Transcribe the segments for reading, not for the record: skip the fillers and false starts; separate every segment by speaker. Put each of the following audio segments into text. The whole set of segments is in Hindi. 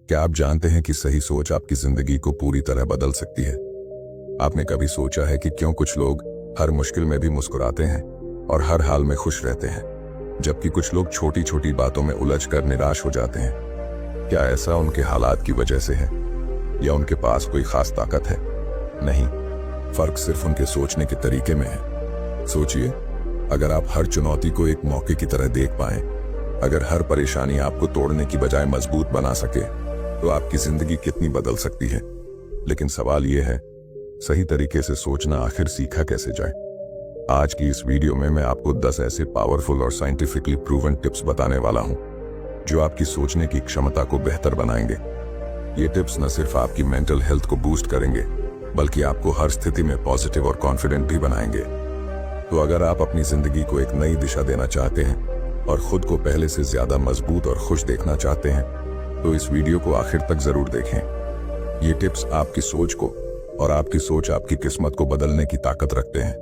Speaker 1: क्या आप जानते हैं कि सही सोच आपकी जिंदगी को पूरी तरह बदल सकती है? आपने कभी सोचा है कि क्यों कुछ लोग हर मुश्किल में भी मुस्कुराते हैं और हर हाल में खुश रहते हैं, जबकि कुछ लोग छोटी छोटी बातों में उलझकर निराश हो जाते हैं? क्या ऐसा उनके हालात की वजह से है या उनके पास कोई खास ताकत है? नहीं, फर्क सिर्फ उनके सोचने के तरीके में है। सोचिए, अगर आप हर चुनौती को एक मौके की तरह देख पाएं, अगर हर परेशानी आपको तोड़ने की बजाय मजबूत बना सके, तो आपकी जिंदगी कितनी बदल सकती है। लेकिन सवाल यह है, सही तरीके से सोचना आखिर सीखा कैसे जाए? आज की इस वीडियो में मैं आपको 10 ऐसे पावरफुल और साइंटिफिकली प्रूवन टिप्स बताने वाला हूं, जो आपकी सोचने की क्षमता को बेहतर बनाएंगे। ये टिप्स न सिर्फ आपकी मेंटल हेल्थ को बूस्ट करेंगे, बल्कि आपको हर स्थिति में पॉजिटिव और कॉन्फिडेंट भी बनाएंगे। तो अगर आप अपनी जिंदगी को एक नई दिशा देना चाहते हैं और खुद को पहले से ज्यादा मजबूत और खुश देखना चाहते हैं, तो इस वीडियो को आखिर तक जरूर देखें। ये टिप्स आपकी सोच को और आपकी सोच आपकी किस्मत को बदलने की ताकत रखते हैं।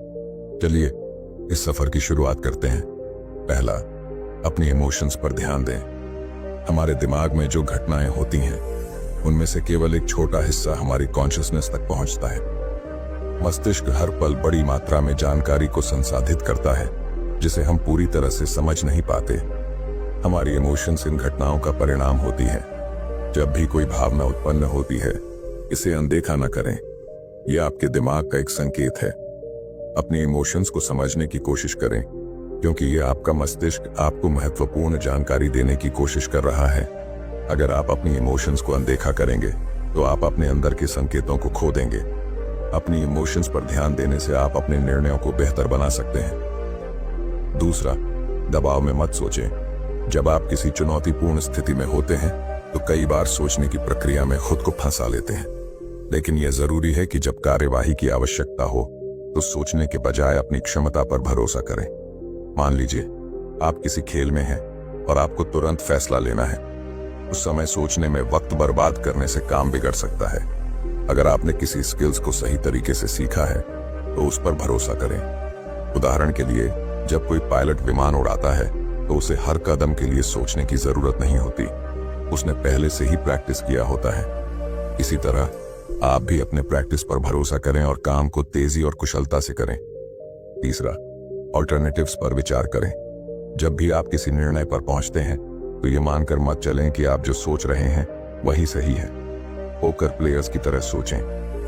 Speaker 1: चलिए इस सफर की शुरुआत करते हैं। पहला, अपनी इमोशंस पर ध्यान दें। हमारे दिमाग में जो घटनाएं होती हैं, उनमें से केवल एक छोटा हिस्सा हमारी कॉन्शियसनेस तक पहुंचता है। मस्तिष्क हर पल बड़ी मात्रा में जानकारी को संसाधित करता है, जिसे हम पूरी तरह से समझ नहीं पाते। हमारी इमोशंस इन घटनाओं का परिणाम होती है। जब भी कोई भावना उत्पन्न होती है, इसे अनदेखा न करें। यह आपके दिमाग का एक संकेत है। अपनी इमोशंस को समझने की कोशिश करें, क्योंकि यह आपका मस्तिष्क आपको महत्वपूर्ण जानकारी देने की कोशिश कर रहा है। अगर आप अपनी इमोशंस को अनदेखा करेंगे, तो आप अपने अंदर के संकेतों को खो देंगे। अपनी इमोशंस पर ध्यान देने से आप अपने निर्णयों को बेहतर बना सकते हैं। दूसरा, दबाव में मत सोचें। जब आप किसी चुनौतीपूर्ण स्थिति में होते हैं, तो कई बार सोचने की प्रक्रिया में खुद को फंसा लेते हैं। लेकिन यह जरूरी है कि जब कार्यवाही की आवश्यकता हो, तो सोचने के बजाय अपनी क्षमता पर भरोसा करें। मान लीजिए आप किसी खेल में हैं और आपको तुरंत फैसला लेना है। उस समय सोचने में वक्त बर्बाद करने से काम बिगड़ सकता है। अगर आपने किसी स्किल्स को सही तरीके से सीखा है, तो उस पर भरोसा करें। उदाहरण के लिए, जब कोई पायलट विमान उड़ाता है, तो उसे हर कदम के लिए सोचने की जरूरत नहीं होती। उसने पहले से ही प्रैक्टिस किया होता है। इसी तरह आप भी अपने प्रैक्टिस पर भरोसा करें और काम को तेजी और कुशलता से करें। तीसरा, ऑल्टरनेटिव्स पर विचार करें। जब भी आप किसी निर्णय पर पहुंचते हैं, तो ये मानकर मत चलें कि आप जो सोच रहे हैं वही सही है। पोकर प्लेयर्स की तरह सोचें।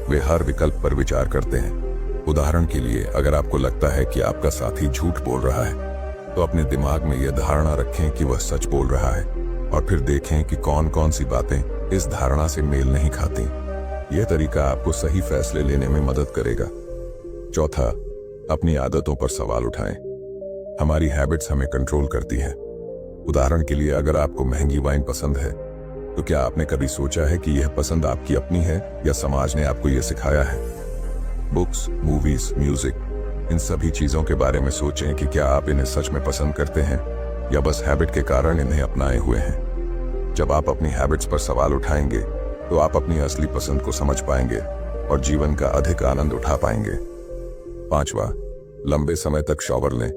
Speaker 1: वे हर विकल्प पर विचार करते हैं। उदाहरण के लिए, अगर आपको लगता है कि आपका साथी झूठ बोल रहा है, तो अपने दिमाग में यह धारणा रखें कि वह सच बोल रहा है, और फिर देखें कि कौन कौन सी बातें इस धारणा से मेल नहीं खाती। यह तरीका आपको सही फैसले लेने में मदद करेगा। चौथा, अपनी आदतों पर सवाल उठाएं। हमारी हैबिट्स हमें कंट्रोल करती हैं। उदाहरण के लिए, अगर आपको महंगी वाइन पसंद है, तो क्या आपने कभी सोचा है कि यह पसंद आपकी अपनी है या समाज ने आपको यह सिखाया है? बुक्स, मूवीज, म्यूजिक, इन सभी चीजों के बारे में सोचें कि क्या आप इन्हें सच में पसंद करते हैं या बस हैबिट के कारण इन्हें अपनाए हुए हैं। जब आप अपनी हैबिट्स पर सवाल उठाएंगे, तो आप अपनी असली पसंद को समझ पाएंगे और जीवन का अधिक आनंद उठा पाएंगे। पांचवा, लंबे समय तक शॉवर लें।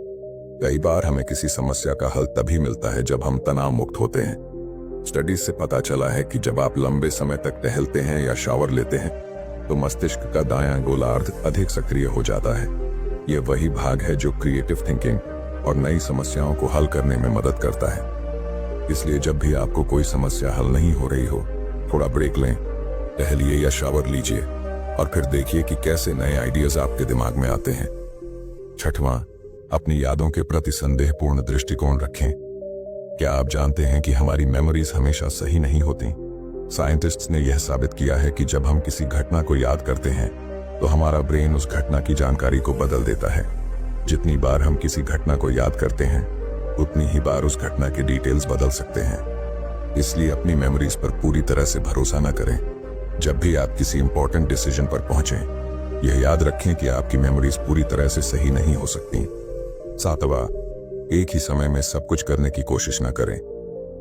Speaker 1: कई बार हमें किसी समस्या का हल तभी मिलता है जब हम तनाव मुक्त होते हैं। स्टडीज से पता चला है कि जब आप लंबे समय तक टहलते हैं या शॉवर लेते हैं, तो मस्तिष्क का दायां गोलार्ध अधिक सक्रिय हो जाता है। यह वही भाग है जो क्रिएटिव थिंकिंग और नई समस्याओं को हल करने में मदद करता है। इसलिए जब भी आपको कोई समस्या हल नहीं हो रही हो, थोड़ा ब्रेक लें, टहलिए या शावर लीजिए, और फिर देखिए कि कैसे नए आइडियाज आपके दिमाग में आते हैं। छठवां, अपनी यादों के प्रति संदेहपूर्ण दृष्टिकोण रखें। क्या आप जानते हैं कि हमारी मेमोरीज हमेशा सही नहीं होती? साइंटिस्ट्स ने यह साबित किया है कि जब हम किसी घटना को याद करते हैं, तो हमारा ब्रेन उस घटना की जानकारी को बदल देता है। जितनी बार हम किसी घटना को याद करते हैं, उतनी ही बार उस घटना के डिटेल्स बदल सकते हैं। इसलिए अपनी मेमोरीज पर पूरी तरह से भरोसा न करें। जब भी आप किसी इंपॉर्टेंट डिसीजन पर पहुंचें, यह याद रखें कि आपकी मेमोरीज पूरी तरह से सही नहीं हो सकती। सातवां, एक ही समय में सब कुछ करने की कोशिश न करें।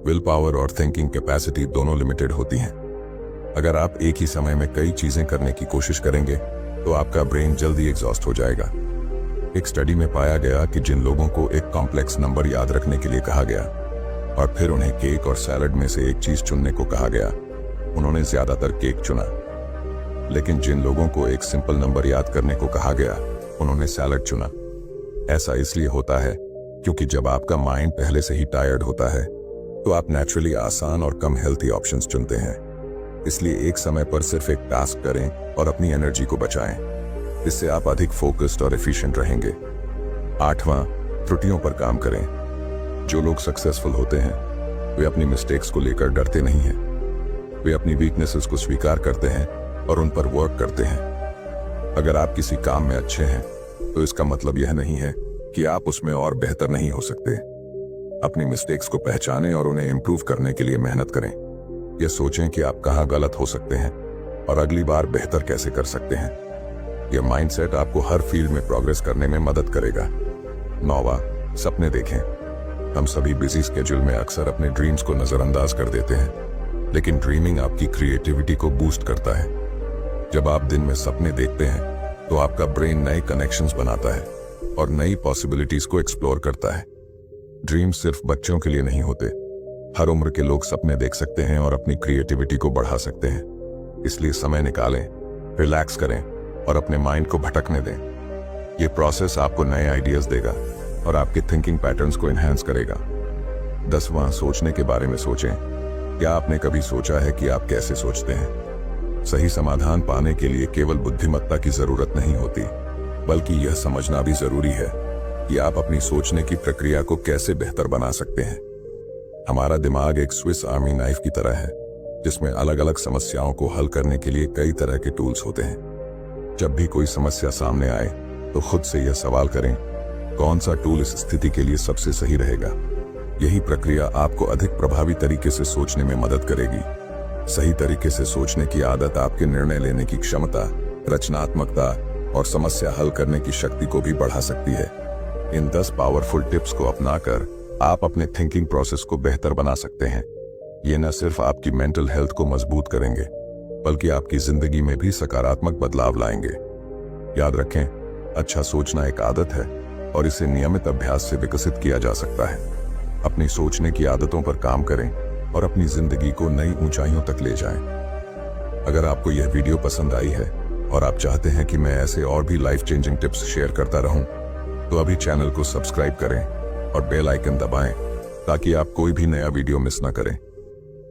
Speaker 1: विल पावर और थिंकिंग कैपेसिटी दोनों लिमिटेड होती हैं। अगर आप एक ही समय में कई चीजें करने की कोशिश करेंगे, तो आपका ब्रेन जल्दी एग्जॉस्ट हो जाएगा। एक स्टडी में पाया गया कि जिन लोगों को एक कॉम्प्लेक्स नंबर याद रखने के लिए कहा गया और फिर उन्हें केक और सैलड में से एक चीज चुनने को कहा गया, उन्होंने ज्यादातर केक चुना। लेकिन जिन लोगों को एक सिंपल नंबर याद करने को कहा गया, उन्होंने सैलड चुना। ऐसा इसलिए होता है क्योंकि जब आपका माइंड पहले से ही टायर्ड होता है तो आप नेचुरली आसान और कम हेल्थी ऑप्शंस चुनते हैं। इसलिए एक समय पर सिर्फ एक टास्क करें और अपनी एनर्जी को बचाएं। इससे आप अधिक फोकस्ड और एफिशिएंट रहेंगे। 8वां, त्रुटियों पर काम करें। जो लोग सक्सेसफुल होते हैं वे अपनी मिस्टेक्स को लेकर डरते नहीं हैं। वे अपनी वीकनेसेस को स्वीकार करते हैं और उन पर वर्क करते हैं। अगर आप किसी काम में अच्छे हैं तो इसका मतलब यह नहीं है कि आप उसमें और बेहतर नहीं हो सकते। अपनी मिस्टेक्स को पहचानें और उन्हें इम्प्रूव करने के लिए मेहनत करें। यह सोचें कि आप कहां गलत हो सकते हैं और अगली बार बेहतर कैसे कर सकते हैं। यह माइंडसेट आपको हर फील्ड में प्रोग्रेस करने में मदद करेगा। 9वां, सपने देखें। हम सभी बिजी स्केड्यूल में अक्सर अपने ड्रीम्स को नजरअंदाज कर देते हैं, लेकिन ड्रीमिंग आपकी क्रिएटिविटी को बूस्ट करता है। जब आप दिन में सपने देखते हैं तो आपका ब्रेन नए कनेक्शंस बनाता है और नई पॉसिबिलिटीज को एक्सप्लोर करता है। ड्रीम्स सिर्फ बच्चों के लिए नहीं होते। हर उम्र के लोग सपने देख सकते हैं और अपनी क्रिएटिविटी को बढ़ा सकते हैं। इसलिए समय निकालें, रिलैक्स करें और अपने माइंड को भटकने दें। ये प्रोसेस आपको नए आइडियाज देगा और आपके थिंकिंग पैटर्न्स को एनहांस करेगा। 10वां, सोचने के बारे में सोचें। क्या आपने कभी सोचा है कि आप कैसे सोचते हैं? सही समाधान पाने के लिए केवल बुद्धिमत्ता की जरूरत नहीं होती, बल्कि यह समझना भी जरूरी है कि आप अपनी सोचने की प्रक्रिया को कैसे बेहतर बना सकते हैं। हमारा दिमाग एक स्विस आर्मी नाइफ की तरह है, जिसमें अलग अलग समस्याओं को हल करने के लिए कई तरह के टूल्स होते हैं। जब भी कोई समस्या सामने आए तो खुद से यह सवाल करें, कौन सा टूल इस स्थिति के लिए सबसे सही रहेगा। यही प्रक्रिया आपको अधिक प्रभावी तरीके से सोचने में मदद करेगी। सही तरीके से सोचने की आदत आपके निर्णय लेने की क्षमता, रचनात्मकता और समस्या हल करने की शक्ति को भी बढ़ा सकती है। इन 10 पावरफुल टिप्स को अपनाकर आप अपने थिंकिंग प्रोसेस को बेहतर बना सकते हैं। ये न सिर्फ आपकी मेंटल हेल्थ को मजबूत करेंगे, बल्कि आपकी जिंदगी में भी सकारात्मक बदलाव लाएंगे। याद रखें, अच्छा सोचना एक आदत है और इसे नियमित अभ्यास से विकसित किया जा सकता है। अपनी सोचने की आदतों पर काम करें और अपनी जिंदगी को नई ऊंचाइयों तक ले जाएं। अगर आपको यह वीडियो पसंद आई है और आप चाहते हैं कि मैं ऐसे और भी लाइफ चेंजिंग टिप्स शेयर करता रहूं, तो अभी चैनल को सब्सक्राइब करें और बेल आइकन दबाएं ताकि आप कोई भी नया वीडियो मिस ना करें।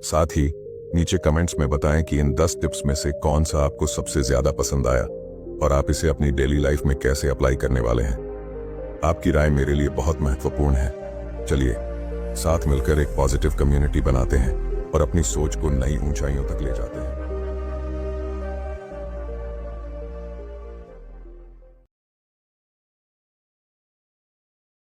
Speaker 1: साथ ही नीचे कमेंट्स में बताएं कि इन 10 टिप्स में से कौन सा आपको सबसे ज्यादा पसंद आया और आप इसे अपनी डेली लाइफ में कैसे अप्लाई करने वाले हैं। आपकी राय मेरे लिए बहुत महत्वपूर्ण है। चलिए साथ मिलकर एक पॉजिटिव कम्युनिटी बनाते हैं और अपनी सोच को नई ऊंचाइयों तक ले जाते हैं।